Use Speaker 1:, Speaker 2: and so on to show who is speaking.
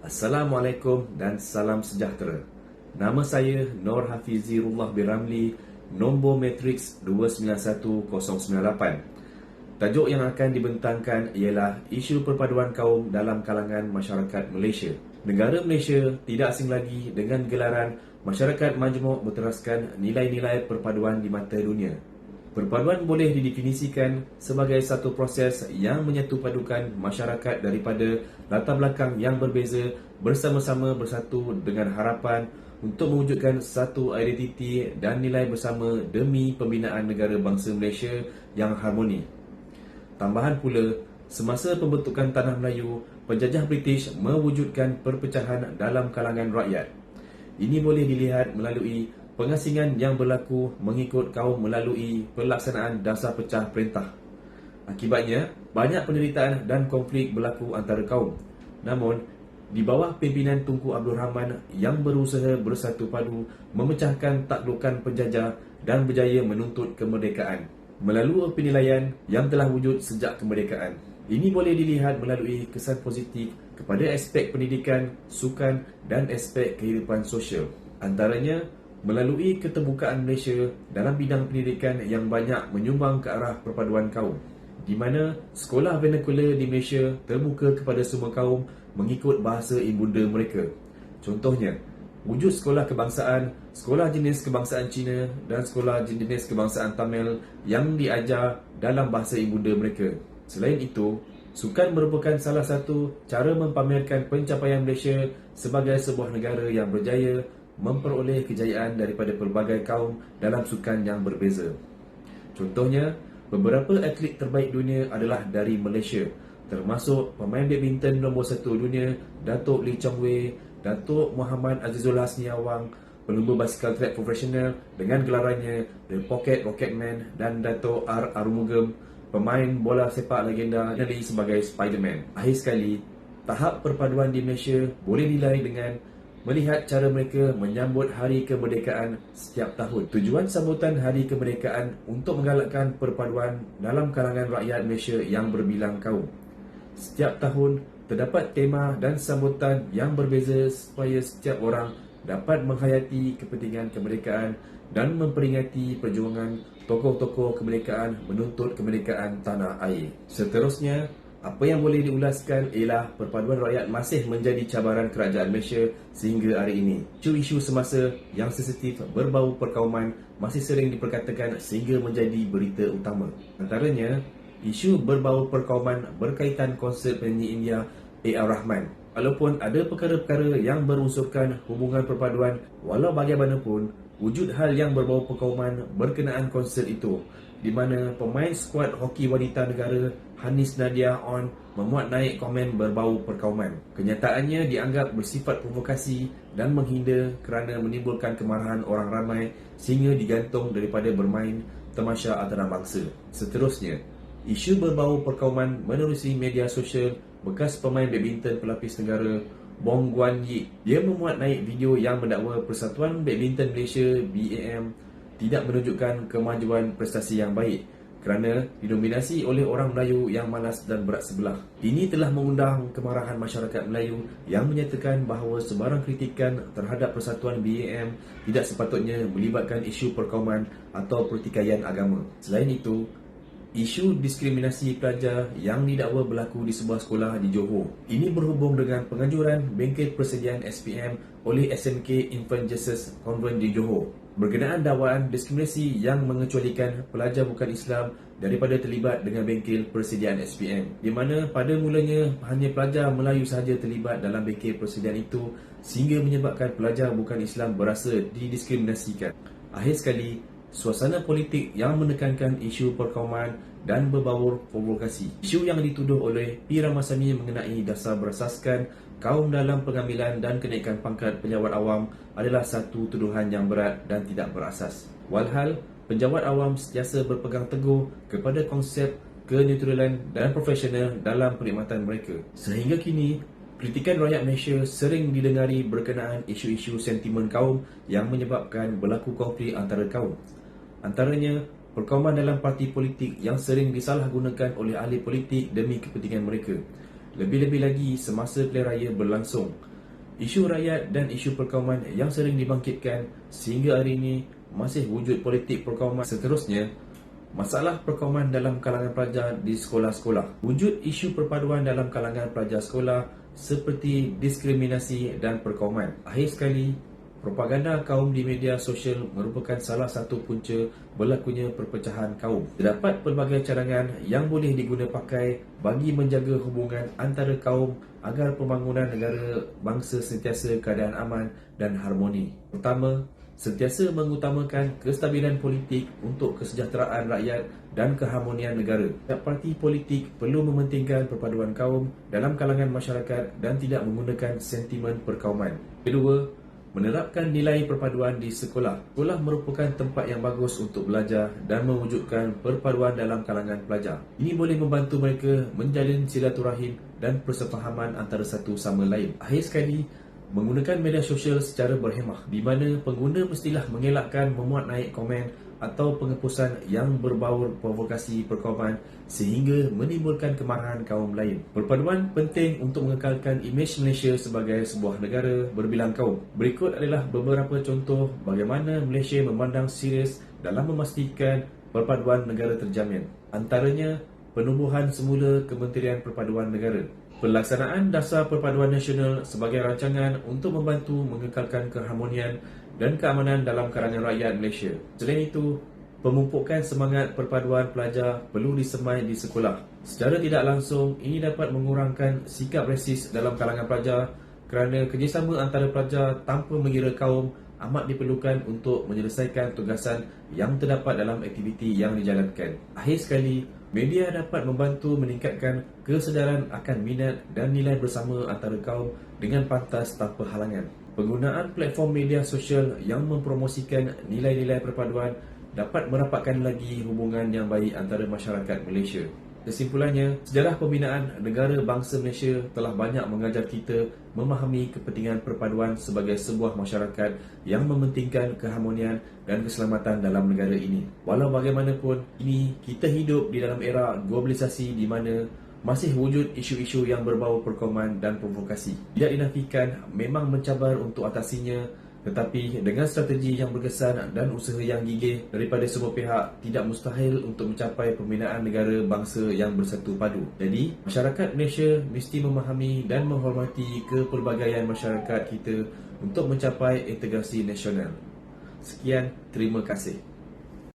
Speaker 1: Assalamualaikum dan salam sejahtera. Nama saya Nur Hafizirullah bin Ramli, nombor matriks 291098. Tajuk yang akan dibentangkan ialah isu perpaduan kaum dalam kalangan masyarakat Malaysia. Negara Malaysia tidak asing lagi dengan gelaran Masyarakat Majmuk berteraskan nilai-nilai perpaduan di mata dunia. Perpaduan boleh didefinisikan sebagai satu proses yang menyatupadukan masyarakat daripada latar belakang yang berbeza bersama-sama bersatu dengan harapan untuk mewujudkan satu identiti dan nilai bersama demi pembinaan negara bangsa Malaysia yang harmoni. Tambahan pula, semasa pembentukan Tanah Melayu, penjajah British mewujudkan perpecahan dalam kalangan rakyat. Ini boleh dilihat melalui pengasingan yang berlaku mengikut kaum melalui pelaksanaan dasar pecah perintah. Akibatnya, banyak penderitaan dan konflik berlaku antara kaum. Namun, di bawah pimpinan Tunku Abdul Rahman yang berusaha bersatu padu memecahkan taklukan penjajah dan berjaya menuntut kemerdekaan melalui penilaian yang telah wujud sejak kemerdekaan. Ini boleh dilihat melalui kesan positif kepada aspek pendidikan, sukan dan aspek kehidupan sosial. Antaranya, melalui keterbukaan Malaysia dalam bidang pendidikan yang banyak menyumbang ke arah perpaduan kaum, di mana sekolah vernacular di Malaysia terbuka kepada semua kaum mengikut bahasa ibunda mereka. Contohnya, wujud sekolah kebangsaan, sekolah jenis kebangsaan Cina dan sekolah jenis kebangsaan Tamil yang diajar dalam bahasa ibunda mereka. Selain itu, sukan merupakan salah satu cara mempamerkan pencapaian Malaysia sebagai sebuah negara yang berjaya memperoleh kejayaan daripada pelbagai kaum dalam sukan yang berbeza. Contohnya, beberapa atlet terbaik dunia adalah dari Malaysia, termasuk pemain badminton nombor 1 dunia Datuk Lee Chong Wei, Datuk Muhammad Azizul Hasni Awang, pelumba basikal track profesional dengan gelarannya The Pocket Rocketman, dan Datuk R. Arumugam, pemain bola sepak legenda dikenali sebagai Spiderman. Akhir sekali, tahap perpaduan di Malaysia boleh dinilai dengan melihat cara mereka menyambut Hari Kemerdekaan setiap tahun. Tujuan sambutan Hari Kemerdekaan untuk menggalakkan perpaduan dalam kalangan rakyat Malaysia yang berbilang kaum. Setiap tahun terdapat tema dan sambutan yang berbeza supaya setiap orang dapat menghayati kepentingan kemerdekaan dan memperingati perjuangan tokoh-tokoh kemerdekaan menuntut kemerdekaan tanah air. Seterusnya, apa yang boleh diulaskan ialah perpaduan rakyat masih menjadi cabaran kerajaan Malaysia sehingga hari ini. Isu-isu semasa yang sensitif berbau perkauman masih sering diperkatakan sehingga menjadi berita utama. Antaranya, isu berbau perkauman berkaitan konsert penyanyi India A.R. Rahman. Walaupun ada perkara-perkara yang berunsurkan hubungan perpaduan, walau bagaimanapun, wujud hal yang berbau perkauman berkenaan konsert itu, di mana pemain skuad hoki wanita negara Hanis Nadia On memuat naik komen berbau perkauman. Kenyataannya dianggap bersifat provokasi dan menghina kerana menimbulkan kemarahan orang ramai sehingga digantung daripada bermain tamasya antarabangsa. Seterusnya, isu berbau perkauman menerusi media sosial bekas pemain badminton pelapis negara Bong Guan Yi. Dia memuat naik video yang mendakwa Persatuan Badminton Malaysia BAM tidak menunjukkan kemajuan prestasi yang baik kerana didominasi oleh orang Melayu yang malas dan berat sebelah. Ini telah mengundang kemarahan masyarakat Melayu yang menyatakan bahawa sebarang kritikan terhadap Persatuan BAM tidak sepatutnya melibatkan isu perkauman atau pertikaian agama. Selain itu, isu diskriminasi pelajar yang didakwa berlaku di sebuah sekolah di Johor. Ini berhubung dengan penganjuran bengkel persediaan SPM oleh SMK Infant Jesus Convent di Johor berkenaan dakwaan diskriminasi yang mengecualikan pelajar bukan Islam daripada terlibat dengan bengkel persediaan SPM, di mana pada mulanya hanya pelajar Melayu sahaja terlibat dalam bengkel persediaan itu sehingga menyebabkan pelajar bukan Islam berasa didiskriminasikan. Akhir sekali, suasana politik yang menekankan isu perkauman dan berbaur provokasi. Isu yang dituduh oleh P. Ramasamy mengenai dasar berasaskan kaum dalam pengambilan dan kenaikan pangkat penjawat awam adalah satu tuduhan yang berat dan tidak berasas. Walhal, penjawat awam sentiasa berpegang teguh kepada konsep keneutralan dan profesional dalam perkhidmatan mereka. Sehingga kini, kritikan rakyat Malaysia sering didengari berkenaan isu-isu sentimen kaum yang menyebabkan berlaku konflik antara kaum. Antaranya, perkauman dalam parti politik yang sering disalahgunakan oleh ahli politik demi kepentingan mereka. Lebih-lebih lagi semasa pilihan raya berlangsung, Isu rakyat dan isu perkauman yang sering dibangkitkan sehingga hari ini masih wujud politik perkauman. Seterusnya, masalah perkauman dalam kalangan pelajar di sekolah-sekolah. Wujud isu perpaduan dalam kalangan pelajar sekolah seperti diskriminasi dan perkauman. Akhir sekali, propaganda kaum di media sosial merupakan salah satu punca berlakunya perpecahan kaum. Terdapat pelbagai cadangan yang boleh diguna pakai bagi menjaga hubungan antara kaum agar pembangunan negara bangsa sentiasa keadaan aman dan harmoni. Pertama, sentiasa mengutamakan kestabilan politik untuk kesejahteraan rakyat dan keharmonian negara. Setiap parti politik perlu mementingkan perpaduan kaum dalam kalangan masyarakat dan tidak menggunakan sentimen perkauman. Kedua, menerapkan nilai perpaduan di sekolah. Sekolah merupakan tempat yang bagus untuk belajar dan mewujudkan perpaduan dalam kalangan pelajar. Ini boleh membantu mereka menjalin silaturahim dan persefahaman antara satu sama lain. Akhir sekali, menggunakan media sosial secara berhemah, di mana pengguna mestilah mengelakkan memuat naik komen atau penghapusan yang berbau provokasi perkauman sehingga menimbulkan kemarahan kaum lain. Perpaduan penting untuk mengekalkan imej Malaysia sebagai sebuah negara berbilang kaum. Berikut adalah beberapa contoh bagaimana Malaysia memandang serius dalam memastikan perpaduan negara terjamin. Antaranya, penubuhan semula Kementerian Perpaduan Negara. Pelaksanaan Dasar Perpaduan Nasional sebagai rancangan untuk membantu mengekalkan keharmonian dan keamanan dalam kalangan rakyat Malaysia. Selain itu, pemupukan semangat perpaduan pelajar perlu disemai di sekolah. Secara tidak langsung, ini dapat mengurangkan sikap resis dalam kalangan pelajar kerana kerjasama antara pelajar tanpa mengira kaum amat diperlukan untuk menyelesaikan tugasan yang terdapat dalam aktiviti yang dijalankan. Akhir sekali, media dapat membantu meningkatkan kesedaran akan minat dan nilai bersama antara kaum dengan pantas tanpa halangan. Penggunaan platform media sosial yang mempromosikan nilai-nilai perpaduan dapat merapatkan lagi hubungan yang baik antara masyarakat Malaysia. Kesimpulannya, sejarah pembinaan negara bangsa Malaysia telah banyak mengajar kita memahami kepentingan perpaduan sebagai sebuah masyarakat yang mementingkan keharmonian dan keselamatan dalam negara ini. Walau bagaimanapun, ini kita hidup di dalam era globalisasi di mana masih wujud isu-isu yang berbau perkauman dan provokasi. Tidak dinafikan memang mencabar untuk atasinya, tetapi dengan strategi yang berkesan dan usaha yang gigih daripada semua pihak, tidak mustahil untuk mencapai pembinaan negara bangsa yang bersatu padu. Jadi, masyarakat Malaysia mesti memahami dan menghormati kepelbagaian masyarakat kita untuk mencapai integrasi nasional. Sekian, terima kasih.